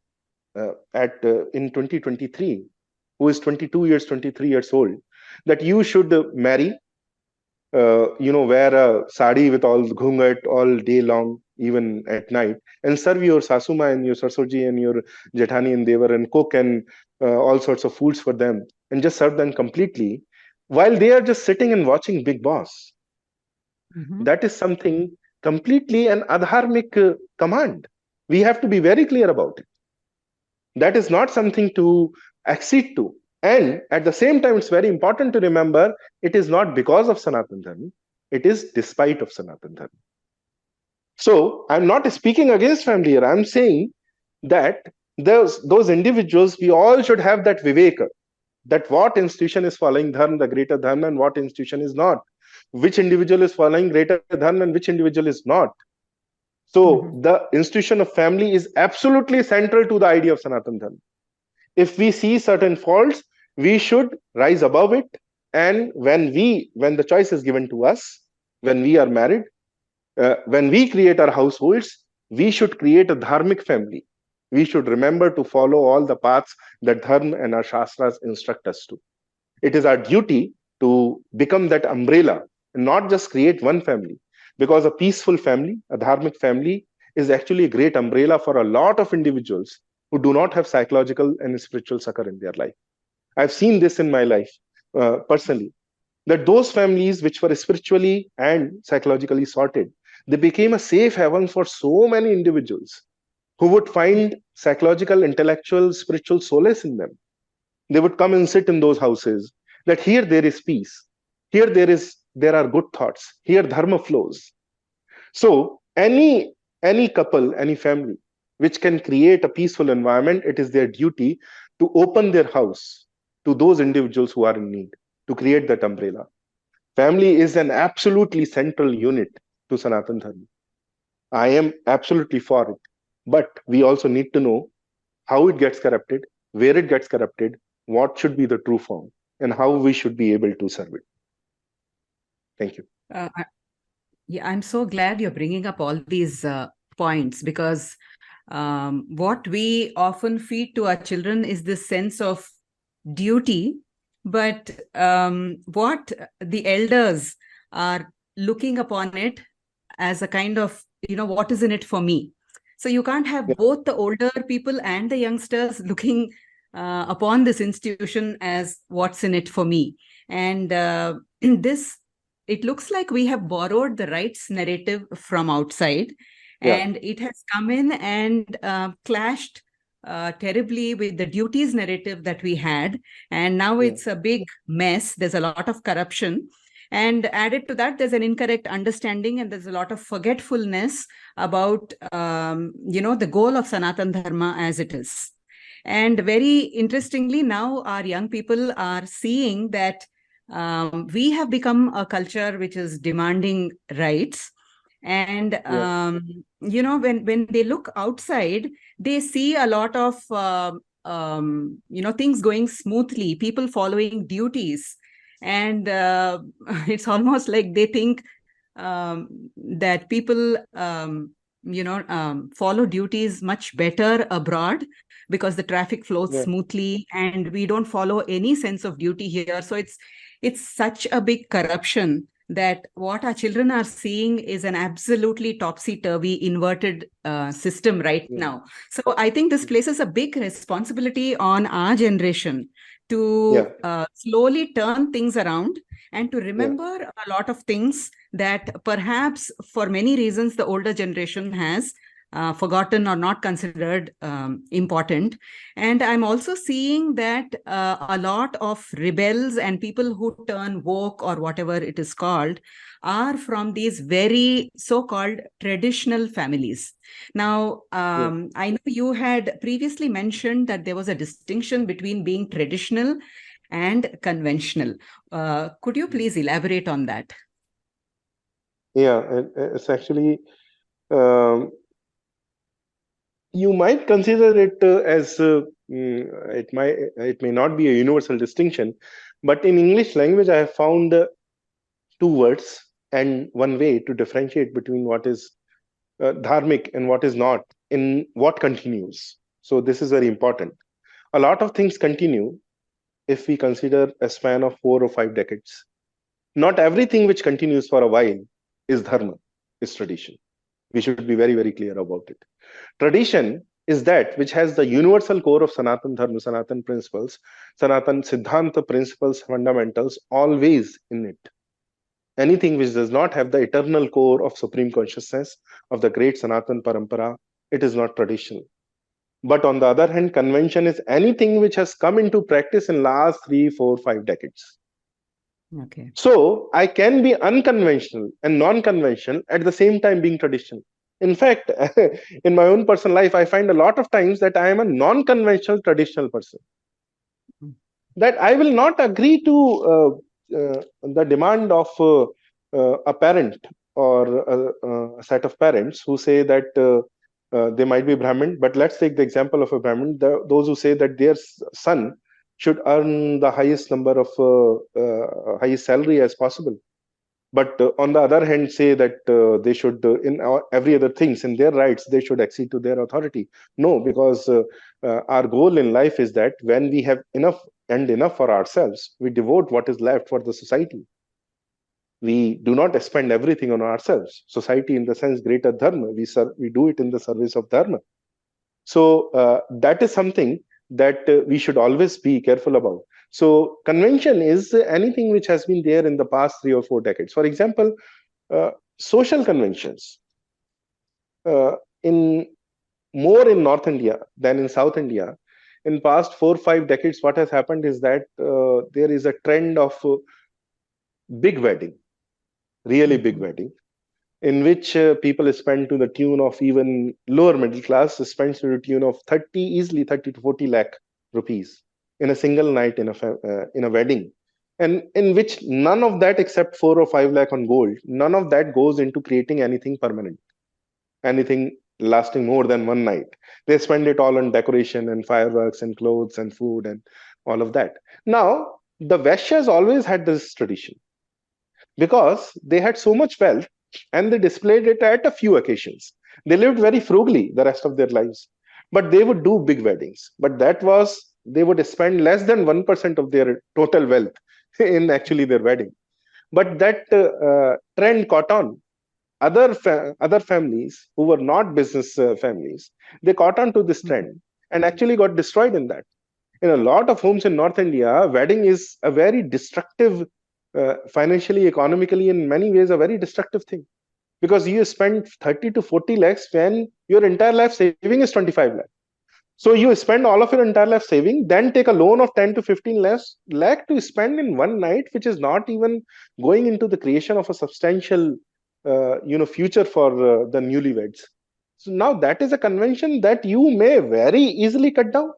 Speaker 2: in 2023 who is 22 years, 23 years old, that you should marry, wear a sari with all ghungat all day long, even at night, and serve your sasuma and your sarsoji and your jethani and devar and cook and all sorts of foods for them, and just serve them completely while they are just sitting and watching Big Boss. That is something completely an adharmic command. We have to be very clear about it. That is not something to accede to. And at the same time, it's very important to remember it is not because of Sanatana Dharma, it is despite of Sanatana Dharma. So I'm not speaking against family here. I'm saying that those individuals, we all should have that viveka, that what institution is following dharma, the greater dharma, and what institution is not. Which individual is following greater dharma and which individual is not. So the institution of family is absolutely central to the idea of Sanatana Dharma. If we see certain faults, we should rise above it. And when the choice is given to us, when we are married, when we create our households, we should create a dharmic family. We should remember to follow all the paths that dharma and our shastras instruct us to. It is our duty to become that umbrella and not just create one family. Because a peaceful family, a dharmic family, is actually a great umbrella for a lot of individuals who do not have psychological and spiritual succor in their life. I've seen this in my life personally, that those families which were spiritually and psychologically sorted, they became a safe haven for so many individuals who would find psychological, intellectual, spiritual solace in them. They would come and sit in those houses, that here there is peace, here there are good thoughts, here dharma flows. So any couple, any family which can create a peaceful environment, it is their duty to open their house to those individuals who are in need, to create that umbrella. Family is an absolutely central unit to Sanatana Dharma. I am absolutely for it. But we also need to know how it gets corrupted, where it gets corrupted, what should be the true form, and how we should be able to serve it. Thank you.
Speaker 1: Yeah, I'm so glad you're bringing up all these points, because what we often feed to our children is this sense of duty, but what the elders are looking upon it as a kind of, what is in it for me? So you can't have both the older people and the youngsters looking upon this institution as what's in it for me. And it looks like we have borrowed the rights narrative from outside, and it has come in and clashed terribly with the duties narrative that we had. And now it's a big mess. There's a lot of corruption. And added to that, there's an incorrect understanding, and there's a lot of forgetfulness about, the goal of Sanatana Dharma as it is. And very interestingly, now our young people are seeing that we have become a culture which is demanding rights. And, when they look outside, they see a lot of, things going smoothly, people following duties. And it's almost like they think that people, follow duties much better abroad because the traffic flows smoothly, and we don't follow any sense of duty here. So it's such a big corruption that what our children are seeing is an absolutely topsy-turvy inverted system right now. So I think this places a big responsibility on our generation to slowly turn things around and to remember a lot of things that perhaps for many reasons the older generation has forgotten or not considered important. And I'm also seeing that a lot of rebels and people who turn woke or whatever it is called are from these very so-called traditional families. Now, I know you had previously mentioned that there was a distinction between being traditional and conventional. Could you please elaborate on that?
Speaker 2: Yeah, it's actually, you might consider it as it may not be a universal distinction, but in English language, I have found two words and one way to differentiate between what is dharmic and what is not, in what continues. So this is very important. A lot of things continue if we consider a span of 4 or 5 decades. Not everything which continues for a while is dharma, is tradition. We should be very, very clear about it. Tradition is that which has the universal core of Sanatana Dharma, Sanatana principles, Sanatana Siddhanta principles, fundamentals, always in it. Anything which does not have the eternal core of supreme consciousness of the great Sanatana Parampara, it is not traditional. But on the other hand, convention is anything which has come into practice in last 3, 4, 5 decades.
Speaker 1: Okay.
Speaker 2: So I can be unconventional and non-conventional at the same time being traditional. In fact, in my own personal life, I find a lot of times that I am a non-conventional traditional person. That I will not agree to the demand of a parent or a set of parents who say that they might be Brahmin, but let's take the example of a Brahmin, those who say that their son should earn the highest number of highest salary as possible. But on the other hand, say that they should, in every other things, in their rights, they should accede to their authority. No, because our goal in life is that when we have enough and enough for ourselves, we devote what is left for the society. We do not spend everything on ourselves. Society, in the sense, greater dharma, we do it in the service of dharma. So that is something that we should always be careful about. So convention is anything which has been there in the past 3 or 4 decades. For example, social conventions in more in North India than in South India. In past 4 or 5 decades, what has happened is that there is a trend of big wedding, really big wedding, in which people spend to the tune of, even lower middle class spends to the tune of easily 30 to 40 lakh rupees in a single night in a wedding, and in which none of that, except 4 or 5 lakh on gold, none of that goes into creating anything permanent, anything lasting more than one night. They spend it all on decoration and fireworks and clothes and food and all of that. Now, the Vaishyas always had this tradition because they had so much wealth and they displayed it at a few occasions. They lived very frugally the rest of their lives, but they would do big weddings. But that was, they would spend less than 1% of their total wealth in actually their wedding. But that trend caught on. Other families who were not business families, they caught on to this trend and actually got destroyed in that. In a lot of homes in North India, wedding is a very destructive, financially, economically, in many ways, a very destructive thing. Because you spend 30 to 40 lakhs when your entire life saving is 25 lakhs. So you spend all of your entire life saving, then take a loan of 10 to 15 lakh to spend in one night, which is not even going into the creation of a substantial future for the newlyweds. So now that is a convention that you may very easily cut down,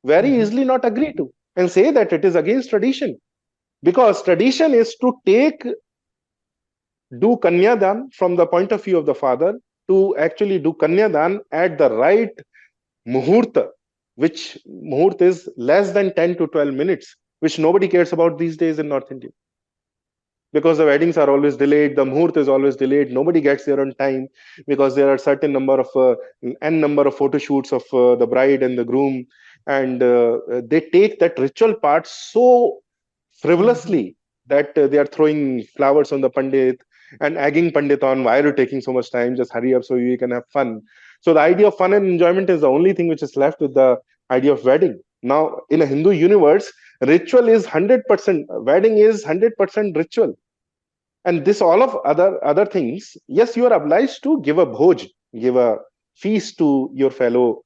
Speaker 2: very easily not agree to, and say that it is against tradition. Because tradition is to do kanyadan from the point of view of the father, to actually do kanyadan at the right muhurta, which muhurta is less than 10 to 12 minutes, which nobody cares about these days in North India. Because the weddings are always delayed, the muhurta is always delayed, nobody gets there on time, because there are certain number of n number of photo shoots of the bride and the groom, and they take that ritual part so frivolously that they are throwing flowers on the pandit and egging pandit on, why are you taking so much time, just hurry up so you can have fun. So the idea of fun and enjoyment is the only thing which is left with the idea of wedding. Now, in a Hindu universe, ritual is 100%, wedding is 100% ritual. And this, all of other things, yes, you are obliged to give a bhoj, give a feast to your fellow,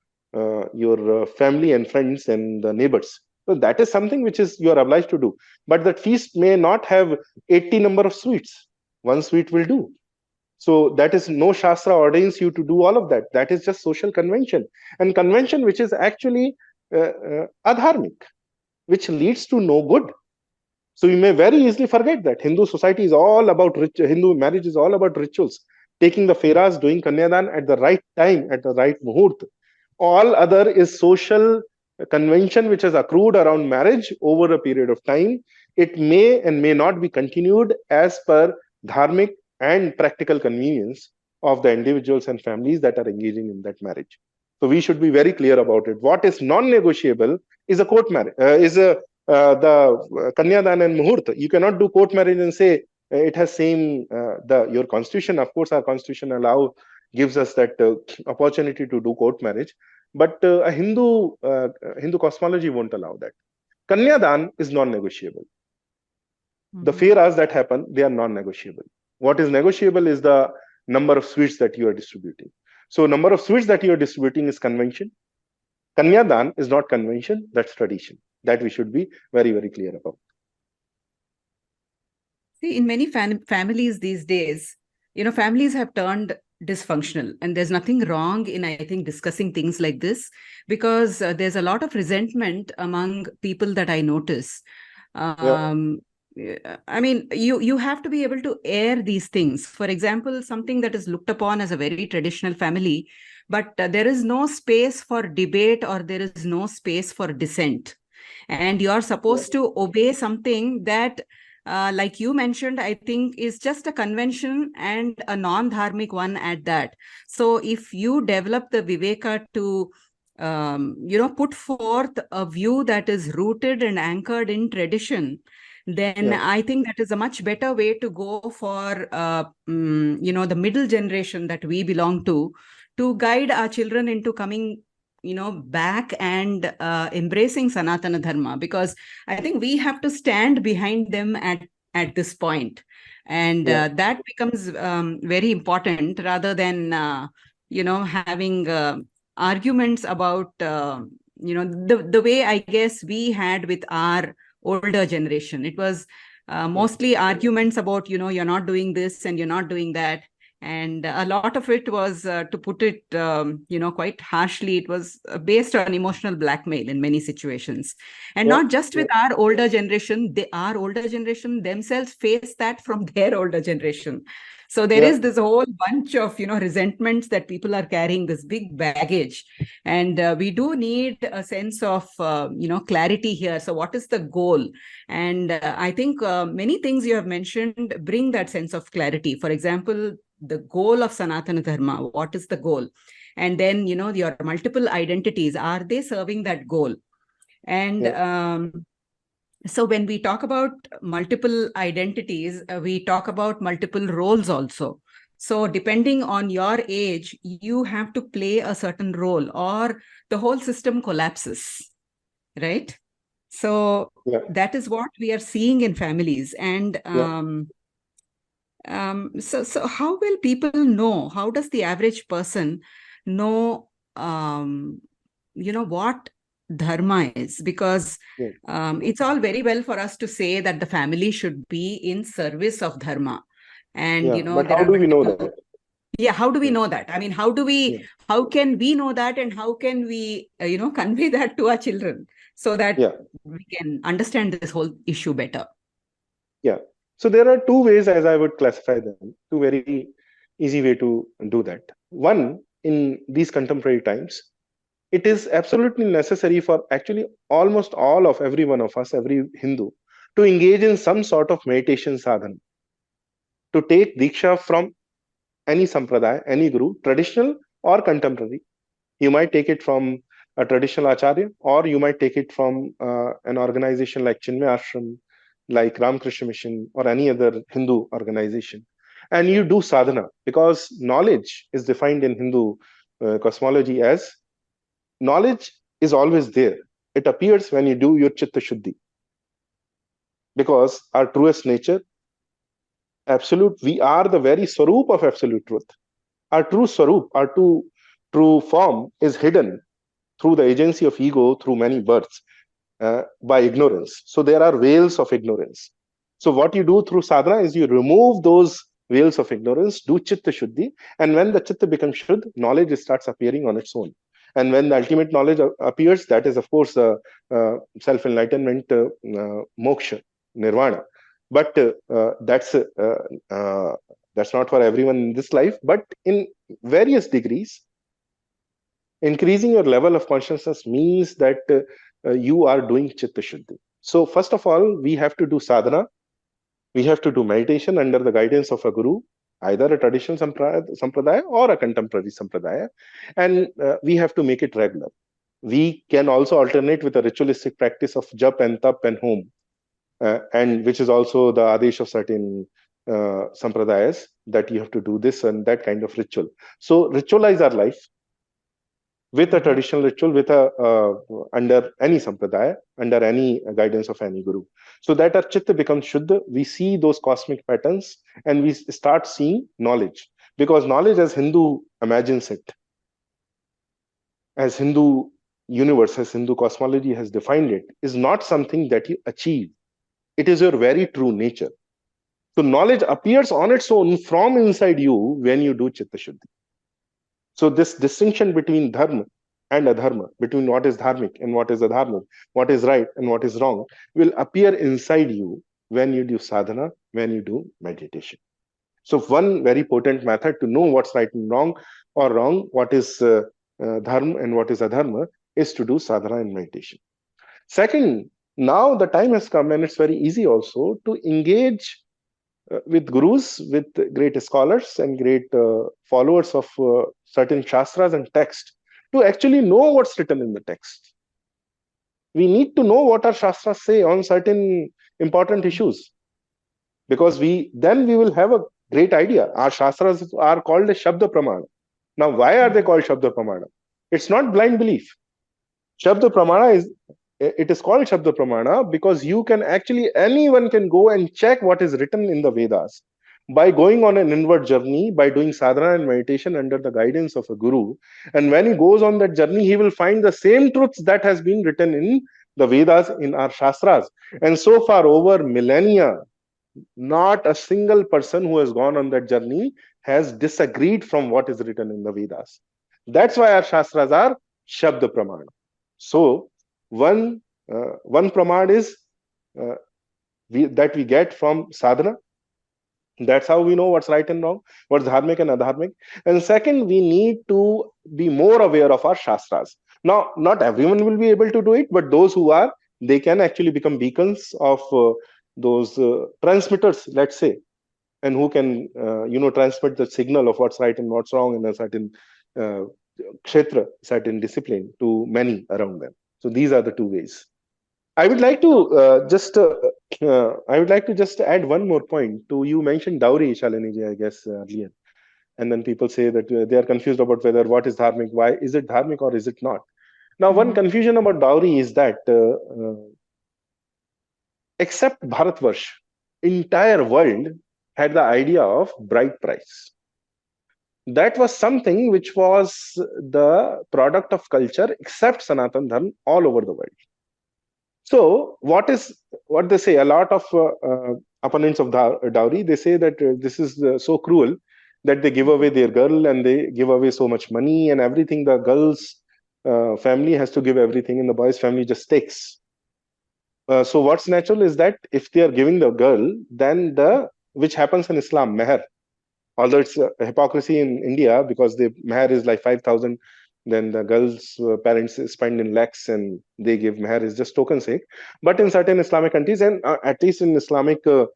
Speaker 2: your family and friends and the neighbors. So that is something which is you are obliged to do. But that feast may not have 80 number of sweets. One sweet will do. So that is, no Shastra ordains you to do all of that. That is just social convention. And convention which is actually adharmic, which leads to no good. So you may very easily forget that Hindu society is all about Hindu marriage is all about rituals. taking the feras, doing Kanyadan at the right time, at the right muhurt. All other is social convention which has accrued around marriage over a period of time. It may and may not be continued as per dharmic and practical convenience of the individuals and families that are engaging in that marriage. So we should be very clear about it. What is non-negotiable is a court marriage, is a the Kanyadan and Muhurt. You cannot do court marriage and say it has same your constitution. Of course, our constitution gives us that opportunity to do court marriage, but a Hindu cosmology won't allow that. Kanyadan is non-negotiable. The feras that happen, they are non-negotiable. What is negotiable is the number of sweets that you are distributing. So number of sweets that you are distributing is convention. Kanyadan is not convention, that's tradition. That we should be very, very clear about.
Speaker 1: See, in many families these days, families have turned dysfunctional, and there's nothing wrong in, I think, discussing things like this, because there's a lot of resentment among people that I notice. I mean, you have to be able to air these things. For example, something that is looked upon as a very traditional family, but there is no space for debate, or there is no space for dissent. And you're supposed to obey something that, like you mentioned, I think is just a convention, and a non-dharmic one at that. So if you develop the viveka to put forth a view that is rooted and anchored in tradition, then I think that is a much better way to go for, the middle generation that we belong to guide our children into coming, back and embracing Sanatana Dharma, because I think we have to stand behind them at this point. And that becomes very important, rather than, having arguments about, the way I guess we had with our older generation. It was mostly arguments about, you're not doing this and you're not doing that. And a lot of it was, to put it, quite harshly, it was based on emotional blackmail in many situations. And not just with our older generation, our older generation themselves face that from their older generation. So there is this whole bunch of, resentments that people are carrying, this big baggage. And we do need a sense of, clarity here. So what is the goal? And I think many things you have mentioned bring that sense of clarity. For example, the goal of Sanatana Dharma, what is the goal? And then, your multiple identities, are they serving that goal? And so when we talk about multiple identities, we talk about multiple roles also. So depending on your age, you have to play a certain role, or the whole system collapses, right? So that is what we are seeing in families. And so how will people know? How does the average person know, what dharma is? Because it's all very well for us to say that the family should be in service of dharma. And,
Speaker 2: but how do we know that?
Speaker 1: Yeah, how do we know that? I mean, how can we know that, and how can we, convey that to our children so that we can understand this whole issue better?
Speaker 2: Yeah. So there are two ways, as I would classify them, two very easy way to do that. One, in these contemporary times, it is absolutely necessary for actually almost every one of us, every Hindu, to engage in some sort of meditation sadhana, to take diksha from any sampradaya, any guru, traditional or contemporary. You might take it from a traditional acharya, or you might take it from an organization like Chinmay Ashram, like Ramakrishna Mission, or any other Hindu organization. And you do sadhana, because knowledge is defined in Hindu cosmology as knowledge is always there. It appears when you do your chitta shuddhi. Because our truest nature, absolute, we are the very swarup of absolute truth. Our true swarup, our true form is hidden through the agency of ego, through many births, by ignorance. So there are veils of ignorance. So what you do through sadhana is you remove those veils of ignorance, do chitta shuddhi, and when the chitta becomes shuddh, knowledge starts appearing on its own. And when the ultimate knowledge appears, that is, of course, self-enlightenment, moksha, nirvana. But that's That's not for everyone in this life, but in various degrees, increasing your level of consciousness means that you are doing chitta shuddhi. So first of all, we have to do sadhana. We have to do meditation under the guidance of a guru, either a traditional sampradaya or a contemporary sampradaya, and we have to make it regular. We can also alternate with a ritualistic practice of jap and tap and home, and which is also the adesh of certain sampradayas, that you have to do this and that kind of ritual. So ritualize our life with a traditional ritual, with a under any sampradaya, under any guidance of any guru, so that our chitta becomes shuddha. We see those cosmic patterns and we start seeing knowledge, because knowledge, as Hindu imagines it, as Hindu universe, as Hindu cosmology has defined it, is not something that you achieve. It is your very true nature. So knowledge appears on its own from inside you when you do chitta shuddhi. So this distinction between dharma and adharma, between what is dharmic and what is adharmic, what is right and what is wrong, will appear inside you when you do sadhana, when you do meditation. So one very potent method to know what's right and wrong, or wrong, what is dharma and what is adharma, is to do sadhana and meditation. Second, now the time has come, and it's very easy also to engage with gurus, with great scholars and great followers of certain shastras and text, to actually know what's written in the text. We need to know what our shastras say on certain important issues, because then we will have a great idea. Our shastras are called a Shabda Pramana. Now, why are they called Shabda Pramana? It's not blind belief. Shabda Pramana it is called Shabda Pramana because anyone can go and check what is written in the Vedas by going on an inward journey, by doing sadhana and meditation under the guidance of a guru. And when he goes on that journey, he will find the same truths that has been written in the Vedas, in our Shastras. And so far, over millennia, not a single person who has gone on that journey has disagreed from what is written in the Vedas. That's why our Shastras are Shabda Pramana. So, one pramad is that we get from sadhana. That's how we know what's right and wrong, what's dharmic and adharmic. And second, we need to be more aware of our shastras. Now, not everyone will be able to do it, but those who are, they can actually become beacons of those transmitters, let's say, and who can transmit the signal of what's right and what's wrong in a certain kshetra, certain discipline, to many around them. So these are the two ways. I would like to just add one more point. You mentioned dowry, Shalini, I guess, earlier, and then people say that they are confused about whether what is dharmic, why is it dharmic or is it not. Now, one confusion about dowry is that except Bharatvarsh, entire world had the idea of bride price. That was something which was the product of culture, except Sanatana Dharma, all over the world. So what they say, a lot of opponents of dowry, they say that this is so cruel that they give away their girl and they give away so much money and everything. The girl's family has to give everything and the boy's family just takes. So what's natural is that if they are giving the girl, then which happens in Islam, meher, although it's a hypocrisy in India because the meher is like 5,000, then the girl's parents spend in lakhs and they give meher is just token sake. But in certain Islamic countries, and at least in Islamic theory,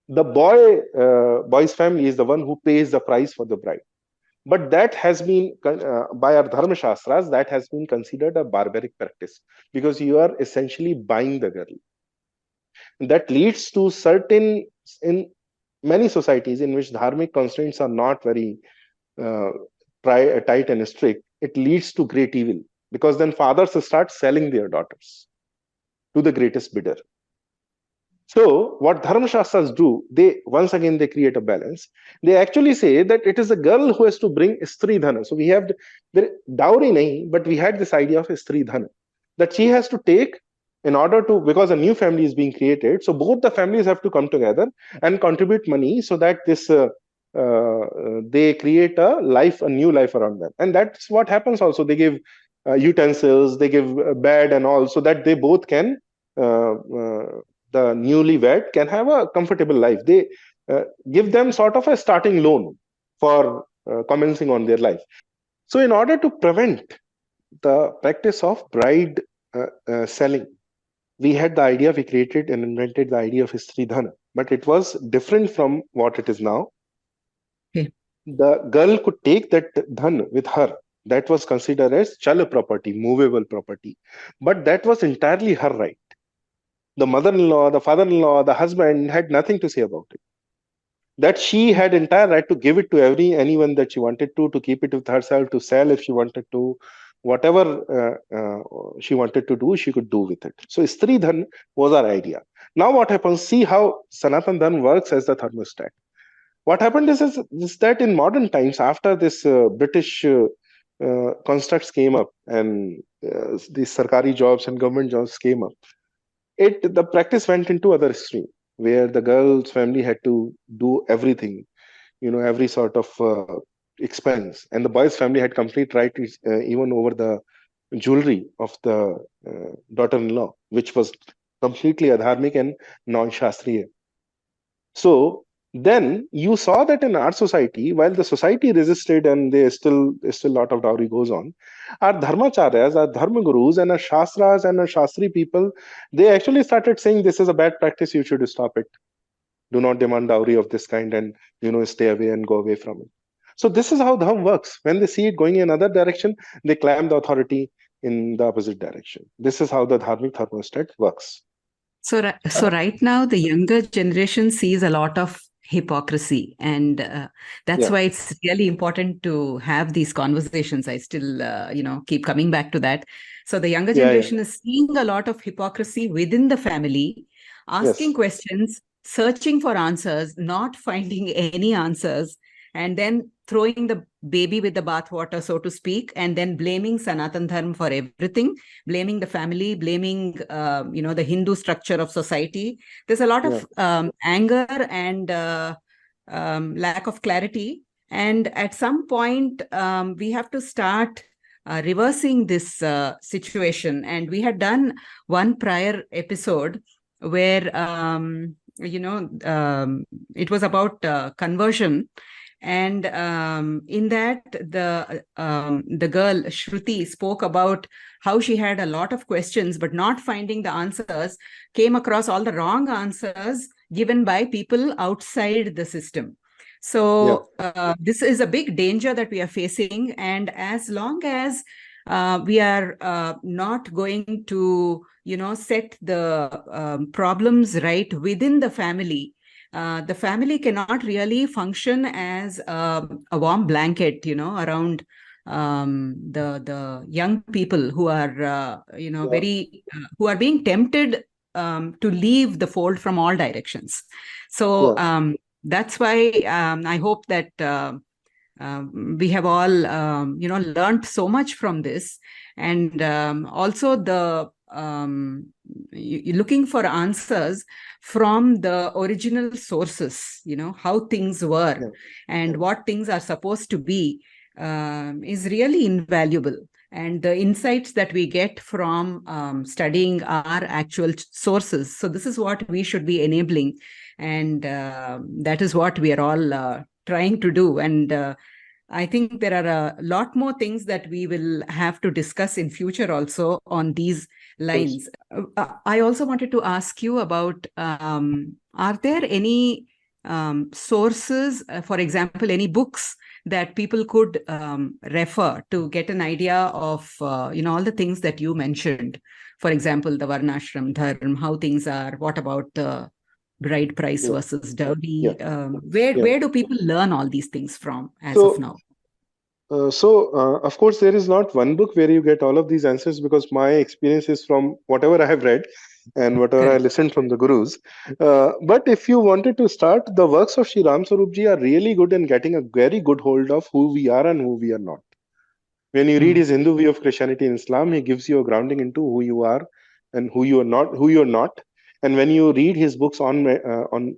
Speaker 2: the boy's family is the one who pays the price for the bride. But that has been, by our Dharma Shastras, that has been considered a barbaric practice because you are essentially buying the girl. That leads to certain, in many societies in which dharmic constraints are not very tight and strict, it leads to great evil because then fathers start selling their daughters to the greatest bidder. So what Dharma Shastras do, they create a balance. They actually say that it is a girl who has to bring Sthreedhan. So we have the dowry nahi, but we had this idea of Sthreedhan, that she has to take in order to, because a new family is being created. So both the families have to come together and contribute money so that this they create a new life around them. And that's what happens also. They give utensils, they give bed and all, so that they both can the newlywed can have a comfortable life. They give them sort of a starting loan for commencing on their life. So in order to prevent the practice of bride selling, we had the idea, we created and invented the idea of Sthreedhan, but it was different from what it is now.
Speaker 1: Okay.
Speaker 2: The girl could take that dhan with her. That was considered as chala property, movable property. But that was entirely her right. The mother-in-law, the father-in-law, the husband had nothing to say about it. That she had entire right to give it to anyone that she wanted to keep it with herself, to sell if she wanted to, whatever she wanted to do, she could do with it. So Sthreedhan was our idea. Now what happens? See how Sanatana Dharma works as the thermostat. What happened is that in modern times, after this British constructs came up and these sarkari jobs and government jobs came up, the practice went into other extreme, where the girl's family had to do everything, every sort of expense, and the boy's family had complete right even over the jewelry of the daughter-in-law, which was completely adharmic and non-shastriya. So then you saw that in our society, while the society resisted and there's still a lot of dowry goes on, our dharmacharyas, our dharma gurus, and our shastras and our shastri people, they actually started saying this is a bad practice, you should stop it. Do not demand dowry of this kind, and stay away and go away from it. So this is how dharma works. When they see it going in another direction, they clamp the authority in the opposite direction. This is how the dharmic thermostat works.
Speaker 1: So right now, the younger generation sees a lot of hypocrisy, and that's why it's really important to have these conversations. I still, keep coming back to that. So the younger generation is seeing a lot of hypocrisy within the family, asking questions, searching for answers, not finding any answers, and then throwing the baby with the bathwater, so to speak, and then blaming Sanatana Dharma for everything, blaming the family, blaming, the Hindu structure of society. There's a lot of anger and lack of clarity. And at some point, we have to start reversing this situation. And we had done one prior episode where, it was about conversion. And in that, the girl Shruti spoke about how she had a lot of questions, but not finding the answers, came across all the wrong answers given by people outside the system. So this is a big danger that we are facing. And as long as we are not going to, set the problems right within the family cannot really function as a warm blanket, around the young people who are, who are being tempted to leave the fold from all directions. So that's why I hope that we have all, learned so much from this. And also looking for answers from the original sources, how things were and what things are supposed to be, is really invaluable. And the insights that we get from studying our actual sources. So this is what we should be enabling. And that is what we are all trying to do. And I think there are a lot more things that we will have to discuss in future also on these lines. I also wanted to ask you about, are there any sources, for example, any books that people could refer to get an idea of, all the things that you mentioned? For example, the Varnashrama Dharma, how things are, what about the bride price versus dowry? Where do people learn all these things from of now?
Speaker 2: Of course, there is not one book where you get all of these answers, because my experience is from whatever I have read and whatever I listened from the gurus. But if you wanted to start, the works of Sri Ram Sarup Ji are really good in getting a very good hold of who we are and who we are not. When you read his Hindu view of Christianity and Islam, he gives you a grounding into who you are and who you are not. And when you read his books on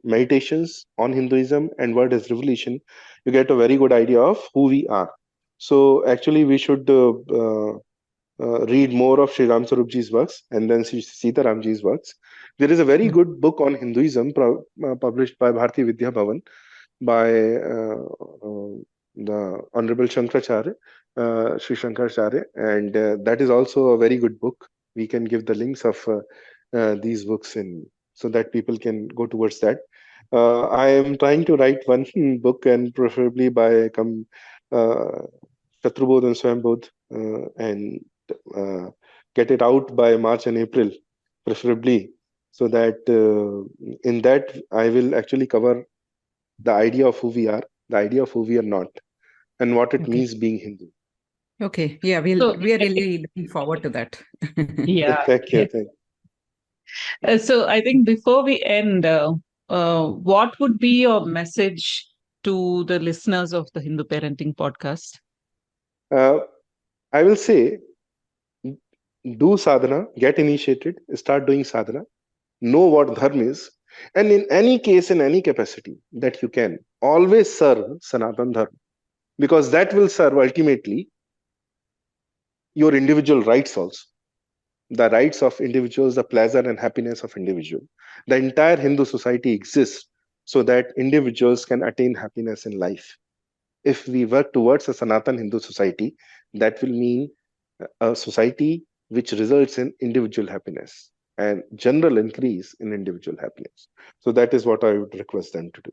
Speaker 2: meditations on Hinduism and what is revolution, you get a very good idea of who we are. So actually, we should read more of Sri Ram Sarupji's works and then Sita Ramji's works. There is a very good book on Hinduism published by Bharati Vidya Bhavan by the Honorable Shankaracharya, Sri Shankaracharya, and that is also a very good book. We can give the links of these books in so that people can go towards that. I am trying to write one book, and preferably by Shatrubodh and Swayambodh, and get it out by March and April, preferably, so that in that I will actually cover the idea of who we are, the idea of who we are not, and what it means being Hindu.
Speaker 1: Okay. Yeah, we are really looking forward to that.
Speaker 3: Yeah.
Speaker 2: Thank you. Thank you.
Speaker 3: So I think before we end, what would be your message to the listeners of the Hindu Parenting Podcast?
Speaker 2: I will say, do sadhana, get initiated, start doing sadhana, know what dharma is, and in any case, in any capacity that you can, always serve Sanatana Dharma, because that will serve ultimately your individual rights also. The rights of individuals, the pleasure and happiness of individual. The entire Hindu society exists so that individuals can attain happiness in life. If we work towards a Sanatan Hindu society, that will mean a society which results in individual happiness and general increase in individual happiness. So that is what I would request them to do.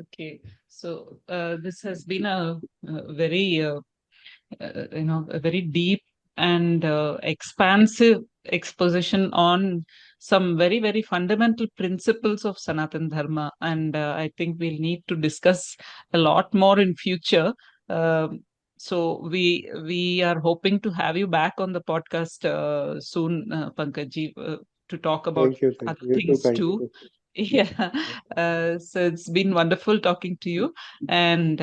Speaker 3: Okay, so this has been a very a very deep and expansive exposition on some very, very fundamental principles of Sanatana Dharma. And I think we'll need to discuss a lot more in future. So we are hoping to have you back on the podcast soon, Pankajji, to talk about
Speaker 2: Thank you.
Speaker 3: other
Speaker 2: You
Speaker 3: things
Speaker 2: thank
Speaker 3: too.
Speaker 2: you.
Speaker 3: Yeah, so it's been wonderful talking to you, and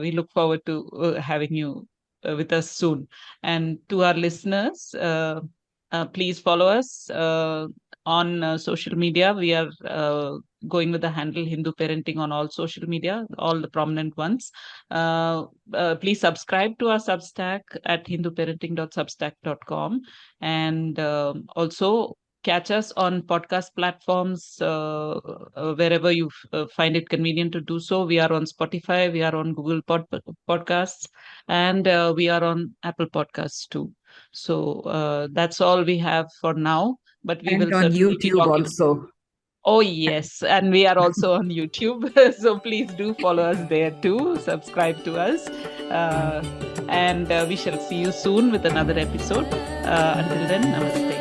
Speaker 3: we look forward to having you with us soon. And to our listeners, please follow us on social media. We are going with the handle Hindu Parenting on all social media, all the prominent ones. Please subscribe to our Substack at hinduparenting.substack.com, and also catch us on podcast platforms wherever you find it convenient to do so. We are on Spotify, we are on Google Podcasts, and we are on Apple Podcasts too. So that's all we have for now. But we will
Speaker 1: on
Speaker 3: certainly be
Speaker 1: YouTube
Speaker 3: talking.
Speaker 1: also.
Speaker 3: Oh, yes. And we are also on YouTube. So please do follow us there too. Subscribe to us. And we shall see you soon with another episode. Until then, namaste.